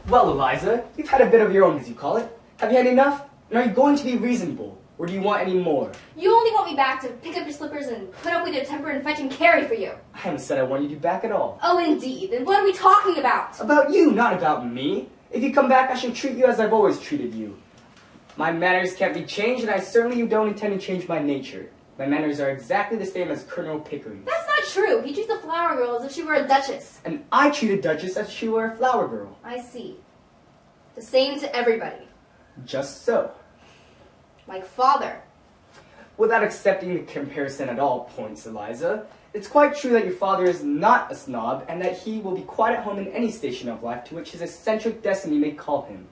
Well, Eliza, you've had a bit of your own, as you call it. Have you had enough? And are you going to be reasonable? Or do you want any more? You only want me back to pick up your slippers and put up with your temper and fetch and carry for you. I haven't said I wanted you back at all. Oh, indeed. Then what are we talking about? About you, not about me. If you come back, I shall treat you as I've always treated you. My manners can't be changed, and I certainly don't intend to change my nature. My manners are exactly the same as Colonel Pickering's. That's not true. He treats the flower girl as if she were a duchess. And I treat a duchess as if she were a flower girl. I see. The same to everybody. Just so. Like father. Without accepting the comparison at all points, Eliza, it's quite true that your father is not a snob, and that he will be quite at home in any station of life to which his eccentric destiny may call him.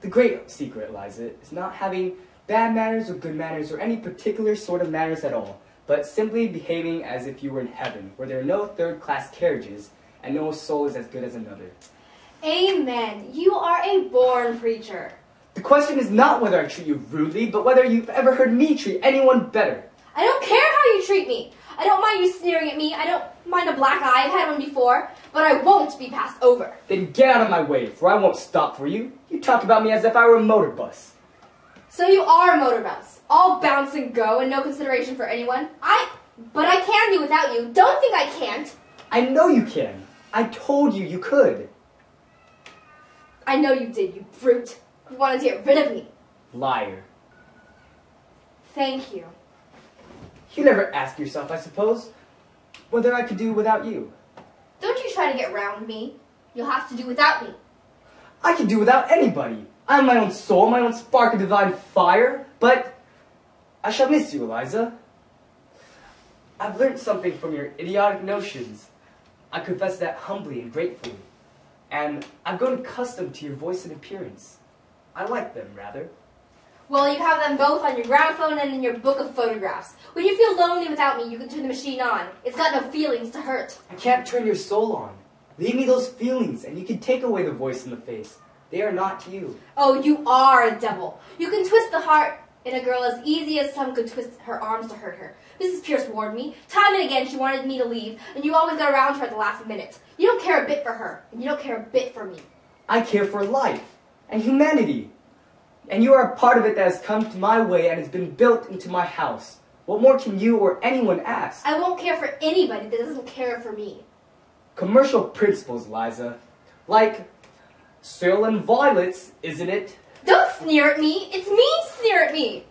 The great secret, Eliza, is not having bad manners or good manners or any particular sort of manners at all, but simply behaving as if you were in heaven, where there are no third-class carriages, and no soul is as good as another. Amen. You are a born preacher. The question is not whether I treat you rudely, but whether you've ever heard me treat anyone better. I don't care how you treat me. I don't mind you sneering at me. I don't mind a black eye. I've had one before. But I won't be passed over. Then get out of my way, for I won't stop for you. You talk about me as if I were a motor bus. So you are a motor bus. All bounce and go and no consideration for anyone. But I can do without you. Don't think I can't. I know you can. I told you you could. I know you did, you brute. You wanted to get rid of me. Liar. Thank you. You never ask yourself, I suppose, whether I could do without you. Don't you try to get round me. You'll have to do without me. I can do without anybody. I have my own soul, my own spark of divine fire, but I shall miss you, Eliza. I've learned something from your idiotic notions. I confess that humbly and gratefully. And I've grown accustomed to your voice and appearance. I like them, rather. Well, you have them both on your gramophone and in your book of photographs. When you feel lonely without me, you can turn the machine on. It's got no feelings to hurt. I can't turn your soul on. Leave me those feelings, and you can take away the voice and the face. They are not you. Oh, you are a devil. You can twist the heart in a girl as easy as some could twist her arms to hurt her. Mrs. Pierce warned me. Time and again she wanted me to leave, and you always got around to her at the last minute. You don't care a bit for her, and you don't care a bit for me. I care for life and humanity. And you are a part of it that has come to my way and has been built into my house. What more can you or anyone ask? I won't care for anybody that doesn't care for me. Commercial principles, Liza. Like soil and violets, isn't it? Don't sneer at me. It's mean to sneer at me.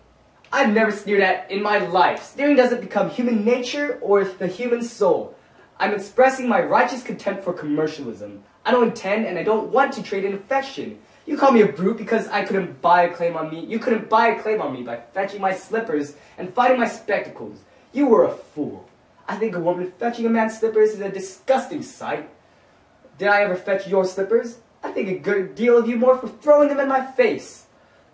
I've never sneered at in my life. Sneering doesn't become human nature or the human soul. I'm expressing my righteous contempt for commercialism. I don't intend and I don't want to trade in affection. You call me a brute because I couldn't buy a claim on me. You couldn't buy a claim on me by fetching my slippers and finding my spectacles. You were a fool. I think a woman fetching a man's slippers is a disgusting sight. Did I ever fetch your slippers? I think a good deal of you more for throwing them in my face.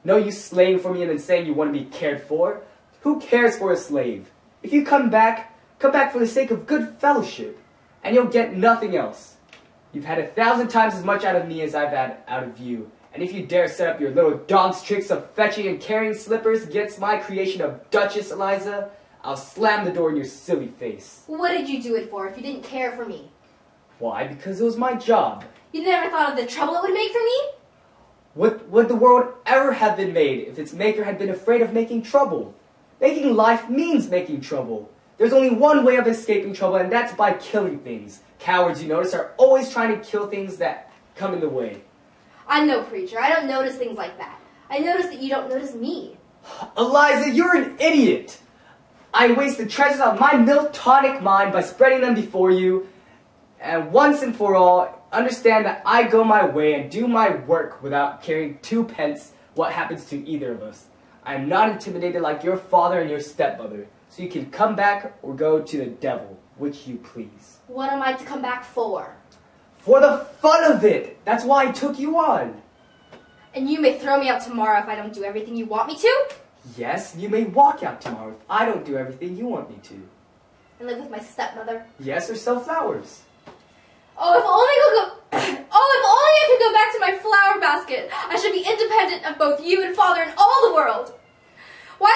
No use slaying for me and then saying you want to be cared for. Who cares for a slave? If you come back for the sake of good fellowship, and you'll get nothing else. You've had 1,000 times as much out of me as I've had out of you. And if you dare set up your little dog's tricks of fetching and carrying slippers against my creation of Duchess, Eliza, I'll slam the door in your silly face. What did you do it for if you didn't care for me? Why? Because it was my job. You never thought of the trouble it would make for me? Would the world ever have been made if its maker had been afraid of making trouble? Making life means making trouble. There's only one way of escaping trouble, and that's by killing things. Cowards, you notice, are always trying to kill things that come in the way. I'm no preacher. I don't notice things like that. I notice that you don't notice me. Eliza, you're an idiot! I waste the treasures of my milk-tonic mind by spreading them before you, and once and for all, understand that I go my way and do my work without caring 2 pence what happens to either of us. I am not intimidated like your father and your stepmother, so you can come back or go to the devil, which you please. What am I to come back for? For the fun of it! That's why I took you on. And you may throw me out tomorrow if I don't do everything you want me to? Yes, you may walk out tomorrow if I don't do everything you want me to. And live with my stepmother? Yes, or sell flowers. Oh, if only I could go back to my flower basket. I should be independent of both you and father and all the world. Why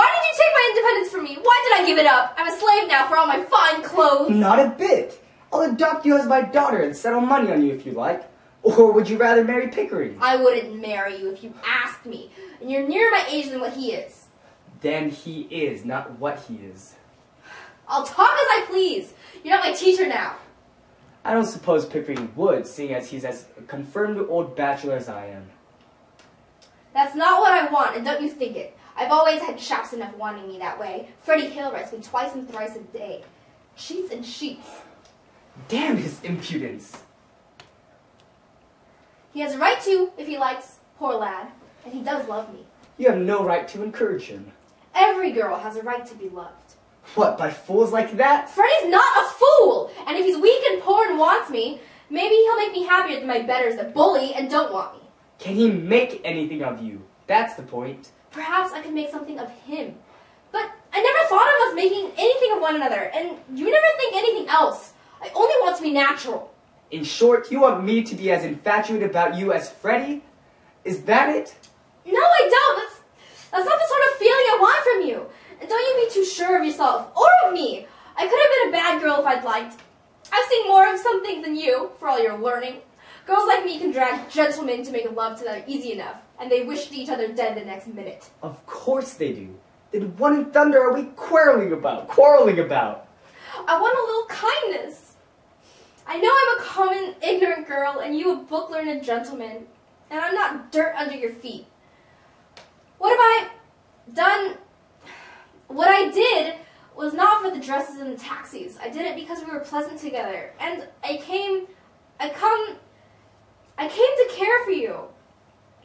did you take my independence from me? Why did I give it up? I'm a slave now for all my fine clothes. Not a bit. I'll adopt you as my daughter and settle money on you if you like. Or would you rather marry Pickering? I wouldn't marry you if you asked me. And you're nearer my age than what he is. Then he is, not what he is. I'll talk as I please. You're not my teacher now. I don't suppose Pickering would, seeing as he's as confirmed old bachelor as I am. That's not what I want, and don't you think it. I've always had chaps enough wanting me that way. Freddie Hill writes me twice and thrice a day. Sheets and sheets. Damn his impudence. He has a right to, if he likes, poor lad. And he does love me. You have no right to encourage him. Every girl has a right to be loved. What, by fools like that? Freddie's not a fool! And if he's weak and poor and wants me, maybe he'll make me happier than my betters that bully and don't want me. Can he make anything of you? That's the point. Perhaps I could make something of him. But I never thought of us making anything of one another, and you never think anything else. I only want to be natural. In short, you want me to be as infatuated about you as Freddie? Is that it? No, I don't. That's not the sort of feeling I want from you. And don't you be too sure of yourself, or of me. I could have been a bad girl if I'd liked. I've seen more of some things than you, for all your learning. Girls like me can drag gentlemen to make love to them easy enough, and they wish each other dead the next minute. Of course they do. Then what in thunder are we quarreling about? I want a little kindness. I know I'm a common, ignorant girl, and you a book-learned gentleman, and I'm not dirt under your feet. What have I done? What I did was not for the dresses and the taxis. I did it because we were pleasant together, and I came to care for you.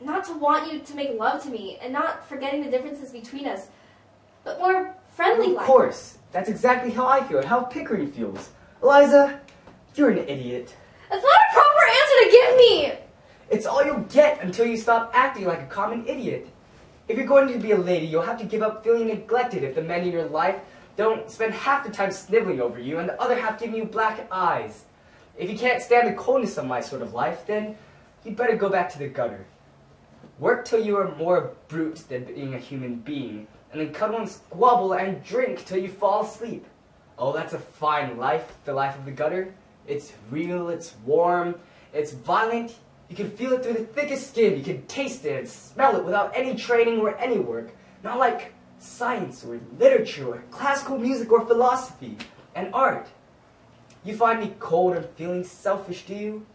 Not to want you to make love to me, and not forgetting the differences between us, but more friendly-like. Of course. That's exactly how I feel and how Pickering feels. Eliza, you're an idiot. That's not a proper answer to give me! It's all you'll get until you stop acting like a common idiot. If you're going to be a lady, you'll have to give up feeling neglected if the men in your life don't spend half the time sniveling over you and the other half giving you black eyes. If you can't stand the coldness of my sort of life, then you'd better go back to the gutter. Work till you are more a brute than being a human being, and then cuddle and squabble and drink till you fall asleep. Oh, that's a fine life, the life of the gutter. It's real, it's warm, it's violent. You can feel it through the thickest skin. You can taste it and smell it without any training or any work. Not like science or literature or classical music or philosophy and art. You find me cold and feeling selfish, do you?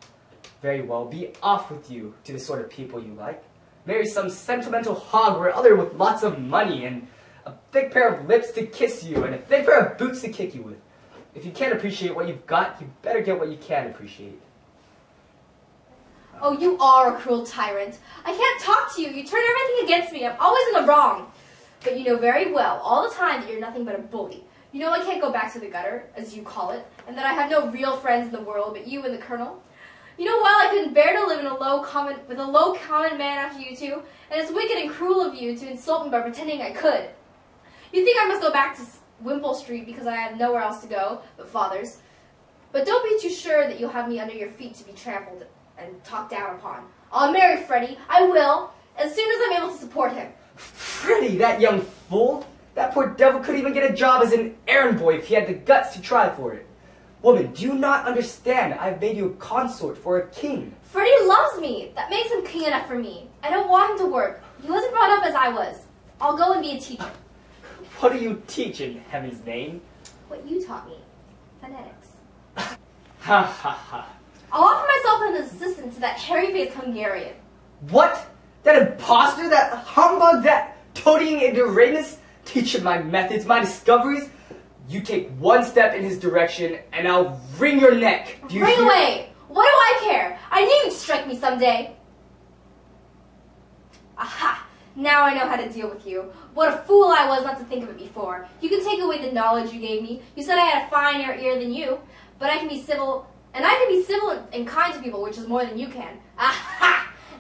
Very well, be off with you to the sort of people you like. Marry some sentimental hog or other with lots of money and a thick pair of lips to kiss you and a thick pair of boots to kick you with. If you can't appreciate what you've got, you better get what you can appreciate. Oh, you are a cruel tyrant. I can't talk to you. You turn everything against me. I'm always in the wrong. But you know very well, all the time, that you're nothing but a bully. You know I can't go back to the gutter, as you call it, and that I have no real friends in the world but you and the Colonel. You know, while I couldn't bear to live in with a low common man after you two, and it's wicked and cruel of you to insult me by pretending I could. You think I must go back to Wimpole Street because I have nowhere else to go but father's. But don't be too sure that you'll have me under your feet to be trampled and talked down upon. I'll marry Freddie. I will, as soon as I'm able to support him. Freddie, that young fool! That poor devil couldn't even get a job as an errand boy if he had the guts to try for it. Woman, do you not understand? I've made you a consort for a king. Freddie loves me. That makes him king enough for me. I don't want him to work. He wasn't brought up as I was. I'll go and be a teacher. What do you teach in heaven's name? What you taught me. Phonetics. Ha ha ha. I'll offer myself as an assistant to that hairy-faced Hungarian. What? That imposter? That humbug? That toadying ignoramus? Teaching my methods, my discoveries? You take one step in his direction, and I'll wring your neck. Do you Bring hear? away! What do I care? I knew you'd strike me someday. Aha! Now I know how to deal with you. What a fool I was not to think of it before. You can take away the knowledge you gave me. You said I had a finer ear than you, but I can be civil, and I can be civil and kind to people, which is more than you can. Aha!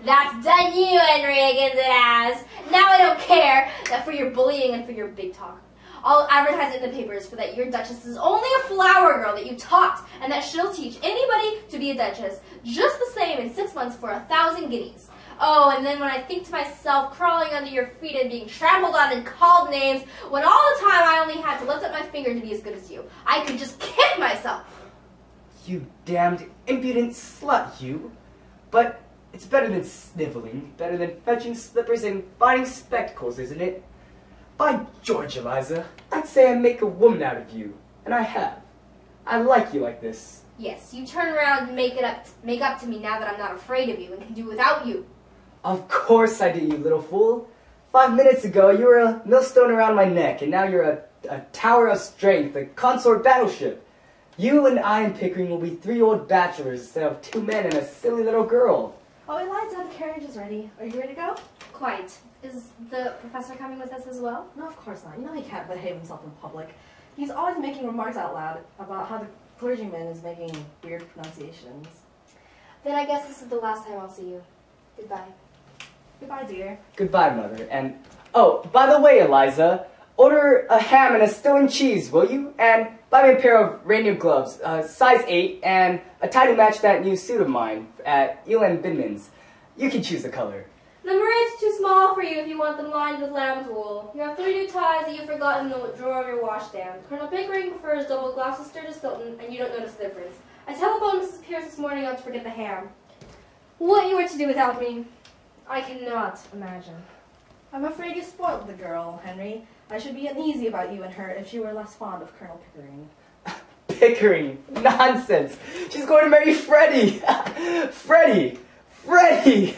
That's done you, Enriquez, it has. Now I don't care that for your bullying and for your big talk. I'll advertise it in the papers for that your duchess is only a flower girl that you taught, and that she'll teach anybody to be a duchess, just the same in 6 months for 1,000 guineas. Oh, and then when I think to myself, crawling under your feet and being trampled on and called names, when all the time I only had to lift up my finger to be as good as you, I could just kick myself. You damned impudent slut, you. But it's better than sniveling, better than fetching slippers and finding spectacles, isn't it? By George, Eliza, I'd say I make a woman out of you, and I have. I like you like this. Yes, you turn around and make up to me now that I'm not afraid of you and can do without you. Of course I do, you little fool. 5 minutes ago, you were a millstone around my neck, and now you're a tower of strength, a consort battleship. You and I and Pickering will be 3 old bachelors instead of 2 men and a silly little girl. Oh, Eliza, the carriage is ready. Are you ready to go? Quite. Is the professor coming with us as well? No, of course not. You know he can't behave himself in public. He's always making remarks out loud about how the clergyman is making weird pronunciations. Then I guess this is the last time I'll see you. Goodbye. Goodbye, dear. Goodbye, Mother. And, oh, by the way, Eliza, order a ham and a Stilton cheese, will you? And buy me a pair of reindeer gloves, size 8, and a tie to match that new suit of mine at Elan Binman's. You can choose the color. Number 8's too small for you if you want them lined with lamb's wool. You have 3 new ties that you've forgotten in the drawer of your washstand. Colonel Pickering prefers double Gloucester to Stilton, and you don't notice the difference. I telephoned Mrs. Pierce this morning not to forget the ham. What you were to do without me, I cannot imagine. I'm afraid you spoiled the girl, Henry. I should be uneasy about you and her if she were less fond of Colonel Pickering. Pickering? Nonsense! She's going to marry Freddie! Freddie! Freddie!